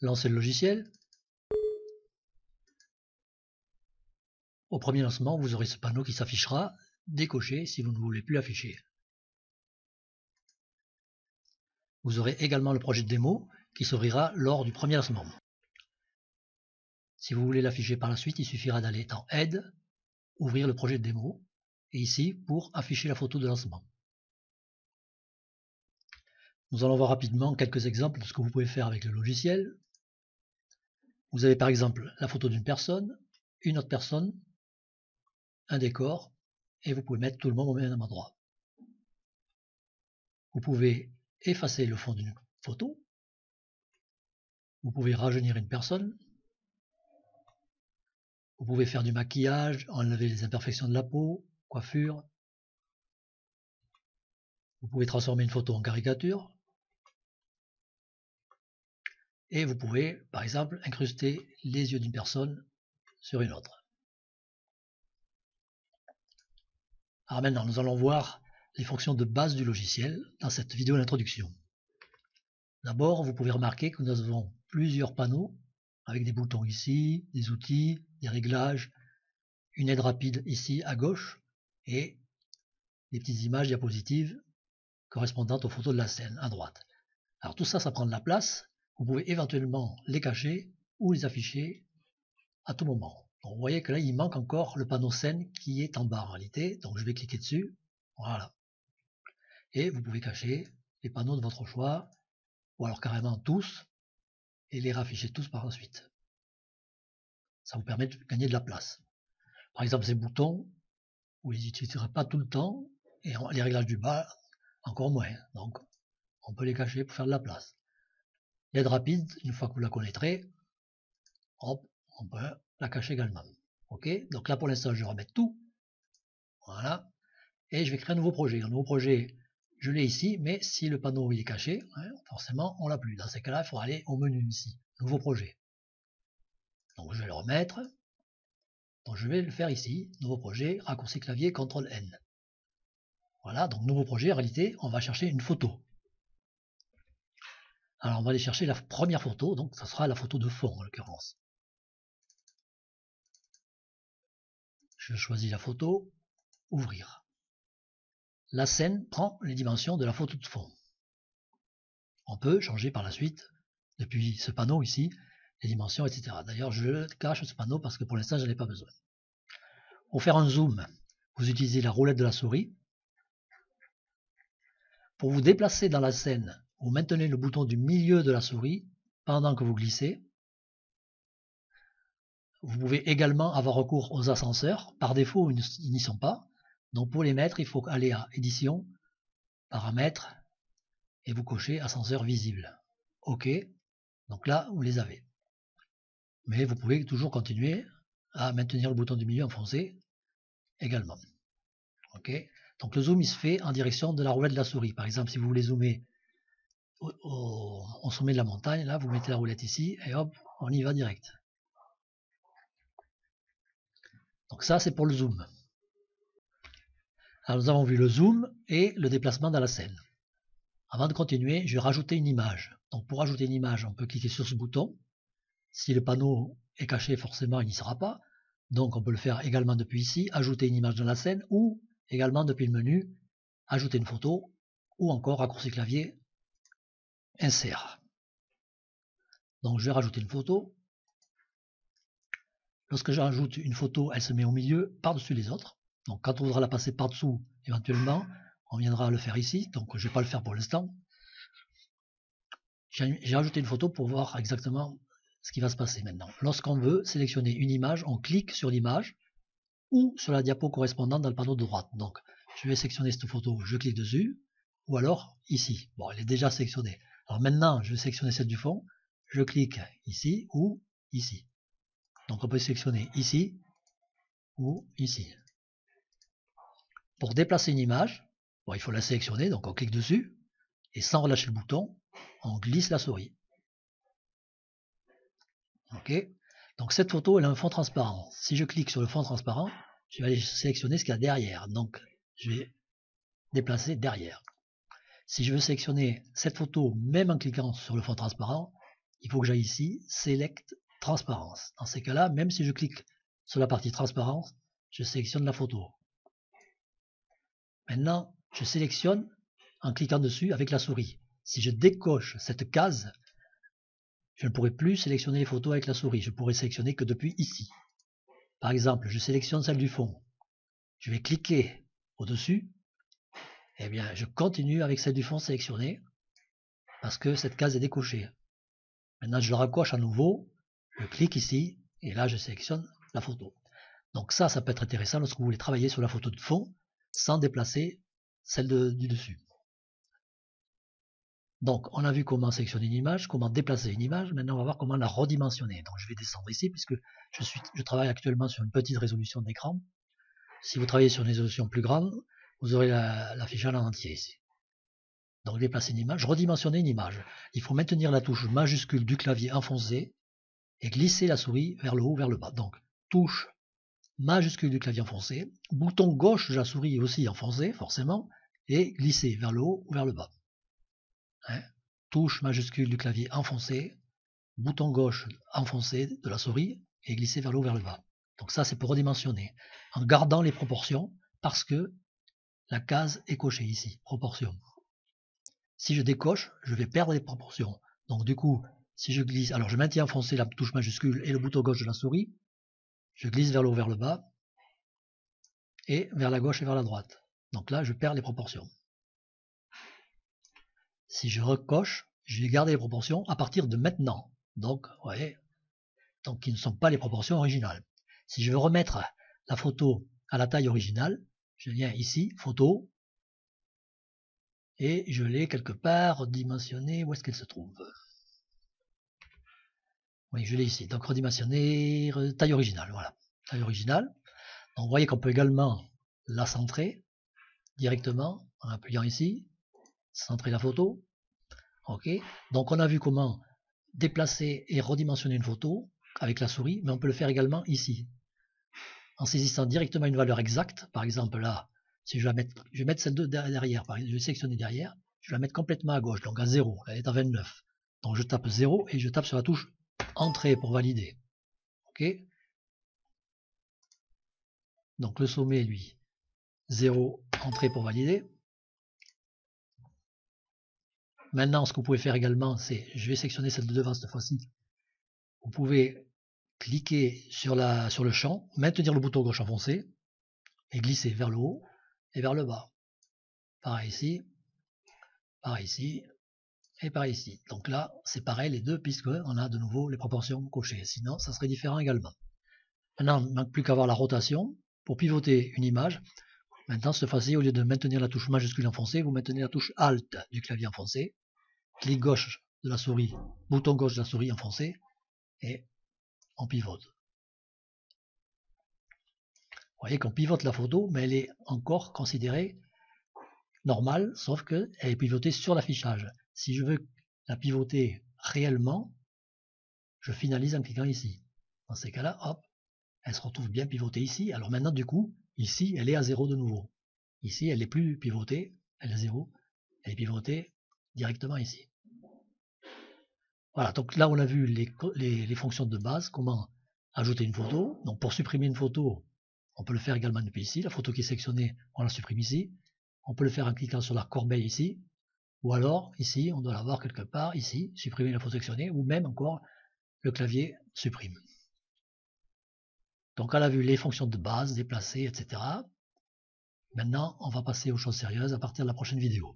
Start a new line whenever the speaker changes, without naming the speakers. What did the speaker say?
Lancez le logiciel. Au premier lancement, vous aurez ce panneau qui s'affichera décoché si vous ne voulez plus l'afficher. Vous aurez également le projet de démo qui s'ouvrira lors du premier lancement. Si vous voulez l'afficher par la suite, il suffira d'aller dans Aide, ouvrir le projet de démo, et ici pour afficher la photo de lancement. Nous allons voir rapidement quelques exemples de ce que vous pouvez faire avec le logiciel. Vous avez par exemple la photo d'une personne, une autre personne, un décor, et vous pouvez mettre tout le monde au même endroit. Vous pouvez effacer le fond d'une photo. Vous pouvez rajeunir une personne. Vous pouvez faire du maquillage, enlever les imperfections de la peau, coiffure. Vous pouvez transformer une photo en caricature. Et vous pouvez, par exemple, incruster les yeux d'une personne sur une autre. Alors maintenant, nous allons voir les fonctions de base du logiciel dans cette vidéo d'introduction. D'abord, vous pouvez remarquer que nous avons plusieurs panneaux avec des boutons ici, des outils, des réglages, une aide rapide ici à gauche et des petites images diapositives correspondantes aux photos de la scène à droite. Alors tout ça, ça prend de la place. Vous pouvez éventuellement les cacher ou les afficher à tout moment. Donc vous voyez que là, il manque encore le panneau scène qui est en bas en réalité. Donc je vais cliquer dessus. Voilà. Et vous pouvez cacher les panneaux de votre choix, ou alors carrément tous, et les rafficher tous par la suite. Ça vous permet de gagner de la place. Par exemple, ces boutons, vous les utiliserez pas tout le temps, et les réglages du bas, encore moins. Donc, on peut les cacher pour faire de la place. L'aide rapide, une fois que vous la connaîtrez, hop, on peut la cacher également. Ok, donc là pour l'instant, je vais remettre tout. Voilà. Et je vais créer un nouveau projet. Un nouveau projet, je l'ai ici, mais si le panneau il est caché, hein, forcément, on l'a plus. Dans ces cas-là, il faut aller au menu ici, nouveau projet. Donc je vais le remettre. Donc je vais le faire ici, nouveau projet, raccourci clavier, CTRL N. Voilà, donc nouveau projet, en réalité, on va chercher une photo. Alors on va aller chercher la première photo, donc ça sera la photo de fond en l'occurrence. Je choisis la photo, ouvrir. La scène prend les dimensions de la photo de fond. On peut changer par la suite, depuis ce panneau ici, les dimensions, etc. D'ailleurs, je cache ce panneau parce que pour l'instant, je n'en ai pas besoin. Pour faire un zoom, vous utilisez la roulette de la souris. Pour vous déplacer dans la scène, vous maintenez le bouton du milieu de la souris pendant que vous glissez. Vous pouvez également avoir recours aux ascenseurs. Par défaut, ils n'y sont pas. Donc pour les mettre, il faut aller à Édition, Paramètres, et vous cochez Ascenseur visible. OK. Donc là, vous les avez. Mais vous pouvez toujours continuer à maintenir le bouton du milieu enfoncé également. OK. Donc le zoom, il se fait en direction de la roulette de la souris. Par exemple, si vous voulez zoomer au sommet de la montagne, là, vous mettez la roulette ici, et hop, on y va direct. Donc ça, c'est pour le zoom. Alors nous avons vu le zoom et le déplacement dans la scène. Avant de continuer, je vais rajouter une image. Donc pour rajouter une image, on peut cliquer sur ce bouton. Si le panneau est caché, forcément, il n'y sera pas. Donc on peut le faire également depuis ici, ajouter une image dans la scène, ou également depuis le menu, ajouter une photo, ou encore raccourci clavier, insert. Donc je vais rajouter une photo. Lorsque j'ajoute une photo, elle se met au milieu, par-dessus les autres. Donc quand on voudra la passer par-dessous, éventuellement, on viendra le faire ici. Donc je ne vais pas le faire pour l'instant. J'ai ajouté une photo pour voir exactement ce qui va se passer maintenant. Lorsqu'on veut sélectionner une image, on clique sur l'image ou sur la diapo correspondante dans le panneau de droite. Donc je vais sélectionner cette photo, je clique dessus, ou alors ici. Bon, elle est déjà sélectionnée. Alors maintenant, je vais sélectionner celle du fond, je clique ici ou ici. Donc on peut sélectionner ici ou ici. Pour déplacer une image, bon, il faut la sélectionner, donc on clique dessus, et sans relâcher le bouton, on glisse la souris. Ok. Donc cette photo, elle a un fond transparent. Si je clique sur le fond transparent, je vais aller sélectionner ce qu'il y a derrière. Donc je vais déplacer derrière. Si je veux sélectionner cette photo, même en cliquant sur le fond transparent, il faut que j'aille ici, Select Transparence. Dans ces cas-là, même si je clique sur la partie Transparence, je sélectionne la photo. Maintenant, je sélectionne en cliquant dessus avec la souris. Si je décoche cette case, je ne pourrai plus sélectionner les photos avec la souris. Je pourrai sélectionner que depuis ici. Par exemple, je sélectionne celle du fond. Je vais cliquer au-dessus. Eh bien, je continue avec celle du fond sélectionnée parce que cette case est décochée. Maintenant, je le raccroche à nouveau. Je clique ici et là, je sélectionne la photo. Donc ça peut être intéressant lorsque vous voulez travailler sur la photo de fond sans déplacer celle du dessus. Donc, on a vu comment sélectionner une image, comment déplacer une image. Maintenant, on va voir comment la redimensionner. Donc, je vais descendre ici puisque je travaille actuellement sur une petite résolution d'écran. Si vous travaillez sur une résolution plus grande, vous aurez l'affichage en entier ici. Donc, déplacer une image, redimensionner une image. Il faut maintenir la touche majuscule du clavier enfoncée et glisser la souris vers le haut ou vers le bas. Donc, touche majuscule du clavier enfoncé, bouton gauche de la souris aussi enfoncé, forcément, et glisser vers le haut ou vers le bas. Touche majuscule du clavier enfoncé, bouton gauche enfoncé de la souris et glisser vers le haut vers le bas. Donc ça c'est pour redimensionner, en gardant les proportions parce que la case est cochée ici, proportion. Si je décoche, je vais perdre les proportions. Donc du coup, si je glisse, alors je maintiens enfoncé la touche majuscule et le bouton gauche de la souris, je glisse vers le haut vers le bas et vers la gauche et vers la droite. Donc là je perds les proportions. Si je recoche, je vais garder les proportions à partir de maintenant. Donc, vous voyez, donc qui ne sont pas les proportions originales. Si je veux remettre la photo à la taille originale, je viens ici, photo, et je l'ai quelque part redimensionnée. Où est-ce qu'elle se trouve? Oui, je l'ai ici. Donc redimensionner, taille originale, voilà. Taille originale. Donc vous voyez qu'on peut également la centrer directement en appuyant ici, centrer la photo. Ok. Donc on a vu comment déplacer et redimensionner une photo avec la souris, mais on peut le faire également ici. En saisissant directement une valeur exacte, par exemple là, si je vais mettre celle de derrière, je vais sélectionner derrière, je vais la mettre complètement à gauche, donc à 0, elle est à 29. Donc je tape 0 et je tape sur la touche Entrée pour valider. Ok. Donc le sommet, lui, 0, Entrée pour valider. Maintenant, ce que vous pouvez faire également, c'est, je vais sélectionner celle de devant cette fois-ci. Vous pouvez cliquer sur le champ, maintenir le bouton gauche enfoncé et glisser vers le haut et vers le bas. Pareil ici et par ici. Donc là, c'est pareil les deux puisqu'on a de nouveau les proportions cochées. Sinon, ça serait différent également. Maintenant, il ne manque plus qu'à avoir la rotation. Pour pivoter une image, maintenant, cette fois-ci, au lieu de maintenir la touche majuscule enfoncée, vous maintenez la touche Alt du clavier enfoncé, clic gauche de la souris, bouton gauche de la souris enfoncé, et on pivote. Vous voyez qu'on pivote la photo, mais elle est encore considérée normale, sauf qu'elle est pivotée sur l'affichage. Si je veux la pivoter réellement, je finalise en cliquant ici. Dans ces cas-là, hop, elle se retrouve bien pivotée ici. Alors maintenant, du coup, ici, elle est à 0 de nouveau. Ici, elle n'est plus pivotée, elle est à 0. Elle est pivotée directement ici. Voilà, donc là, on a vu les fonctions de base, comment ajouter une photo. Donc pour supprimer une photo, on peut le faire également depuis ici. La photo qui est sélectionnée, on la supprime ici. On peut le faire en cliquant sur la corbeille ici. Ou alors, ici, on doit l'avoir quelque part, ici, supprimer la photo sélectionnée, ou même encore, le clavier supprime. Donc on a vu les fonctions de base, déplacer, etc. Maintenant, on va passer aux choses sérieuses à partir de la prochaine vidéo.